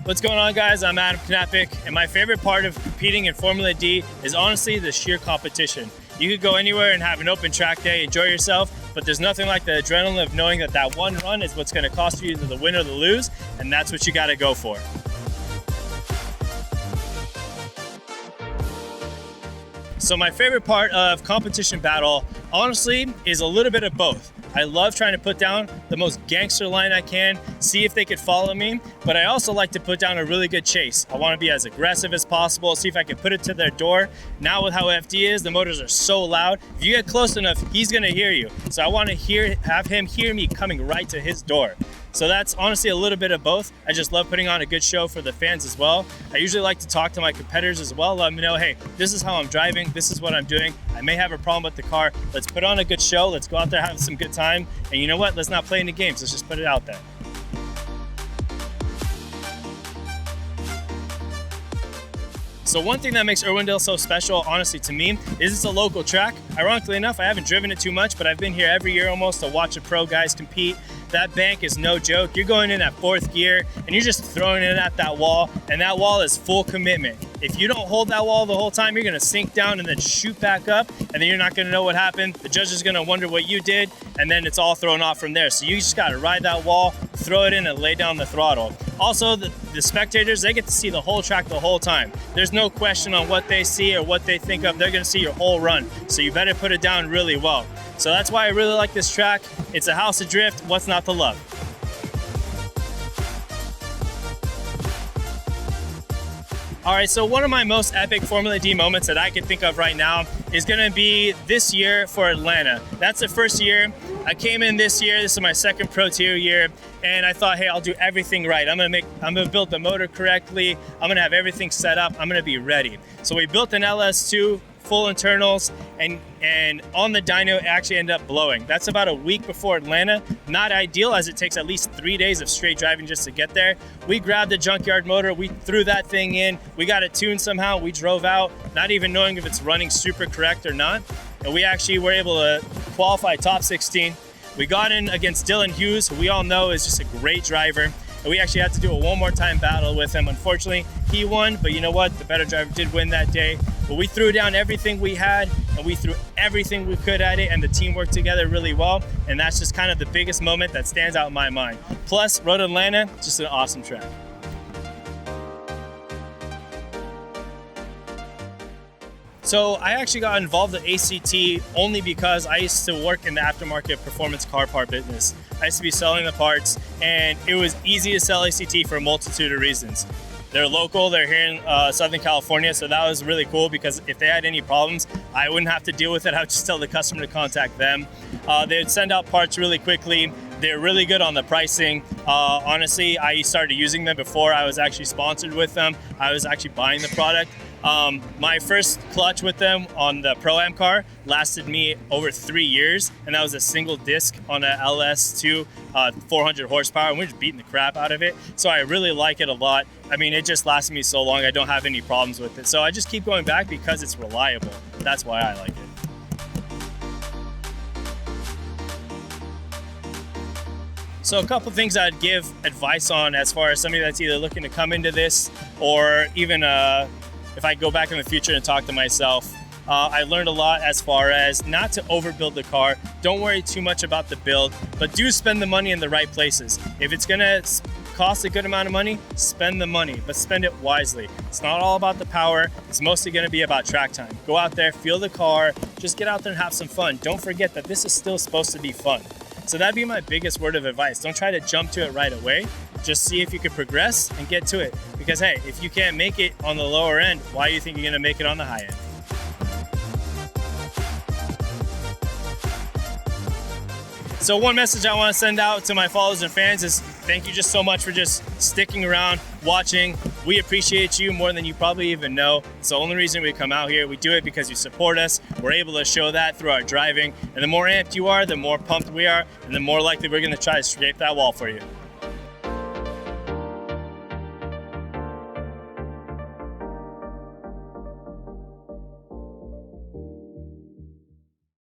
What's going on, guys? I'm Adam Knapik, and my favorite part of competing in Formula D is honestly the sheer competition. You could go anywhere and have an open track day, enjoy yourself, but there's nothing like the adrenaline of knowing that that one run is what's going to cost you either the win or the lose, and that's what you got to go for. So my favorite part of competition battle, honestly, is a little bit of both. I love trying to put down the most gangster line I can, see if they could follow me, but I also like to put down a really good chase. I want to be as aggressive as possible, see if I can put it to their door. Now with how FD is, the motors are so loud. If you get close enough, he's going to hear you. So I want to have him hear me coming right to his door. So that's honestly a little bit of both. I just love putting on a good show for the fans as well. I usually like to talk to my competitors as well, let them know, hey, this is how I'm driving, this is what I'm doing. I may have a problem with the car. Let's put on a good show. Let's go out there, have some good time. And you know what? Let's not play any games. Let's just put it out there. So one thing that makes Irwindale so special, honestly, to me, is it's a local track. Ironically enough, I haven't driven it too much, but I've been here every year almost to watch the pro guys compete. That bank is no joke. You're going in at fourth gear and you're just throwing it at that wall, and that wall is full commitment. If you don't hold that wall the whole time, you're gonna sink down and then shoot back up, and then you're not gonna know what happened. The judge is gonna wonder what you did, and then it's all thrown off from there. So you just gotta ride that wall, throw it in, and lay down the throttle. Also, the spectators, they get to see the whole track the whole time. There's no question on what they see or what they think of. They're gonna see your whole run. So you better put it down really well. So that's why I really like this track. It's a house of drift. What's not to love? All right, so one of my most epic Formula D moments that I can think of right now is gonna be this year for Atlanta. That's the first year. I came in this year, this is my second Pro Tier year, and I thought, hey, I'll do everything right. I'm gonna build the motor correctly. I'm gonna have everything set up. I'm gonna be ready. So we built an LS2, full internals, and on the dyno it actually ended up blowing. That's about a week before Atlanta. Not ideal, as it takes at least 3 days of straight driving just to get there. We grabbed the junkyard motor, we threw that thing in, we got it tuned somehow, we drove out, not even knowing if it's running super correct or not. And we actually were able to qualify top 16. We got in against Dylan Hughes, who we all know is just a great driver. And we actually had to do a one more time battle with him. Unfortunately, he won, but you know what? The better driver did win that day. But we threw down everything we had, and we threw everything we could at it, and the team worked together really well. And that's just kind of the biggest moment that stands out in my mind. Plus, Road Atlanta, just an awesome track. So I actually got involved with ACT only because I used to work in the aftermarket performance car part business. I used to be selling the parts, and it was easy to sell ACT for a multitude of reasons. They're local, they're here in Southern California, so that was really cool because if they had any problems, I wouldn't have to deal with it. I would just tell the customer to contact them. They would send out parts really quickly. They're really good on the pricing. Honestly, I started using them before I was actually sponsored with them. I was actually buying the product. My first clutch with them on the Pro-Am car lasted me over 3 years, and that was a single disc on a LS2, 400 horsepower, and we're just beating the crap out of it. So I really like it a lot. I mean, it just lasted me so long, I don't have any problems with it. So I just keep going back because it's reliable. That's why I like it. So a couple things I'd give advice on as far as somebody that's either looking to come into this or even if I go back in the future and talk to myself, I learned a lot as far as not to overbuild the car. Don't worry too much about the build, but do spend the money in the right places. If it's gonna cost a good amount of money, spend the money, but spend it wisely. It's not all about the power. It's mostly gonna be about track time. Go out there, feel the car, just get out there and have some fun. Don't forget that this is still supposed to be fun. So that'd be my biggest word of advice. Don't try to jump to it right away. Just see if you can progress and get to it. Because hey, if you can't make it on the lower end, why do you think you're gonna make it on the high end? So one message I want to send out to my followers and fans is thank you just so much for just sticking around, watching. We appreciate you more than you probably even know. It's the only reason we come out here. We do it because you support us. We're able to show that through our driving. And the more amped you are, the more pumped we are, and the more likely we're going to try to scrape that wall for you.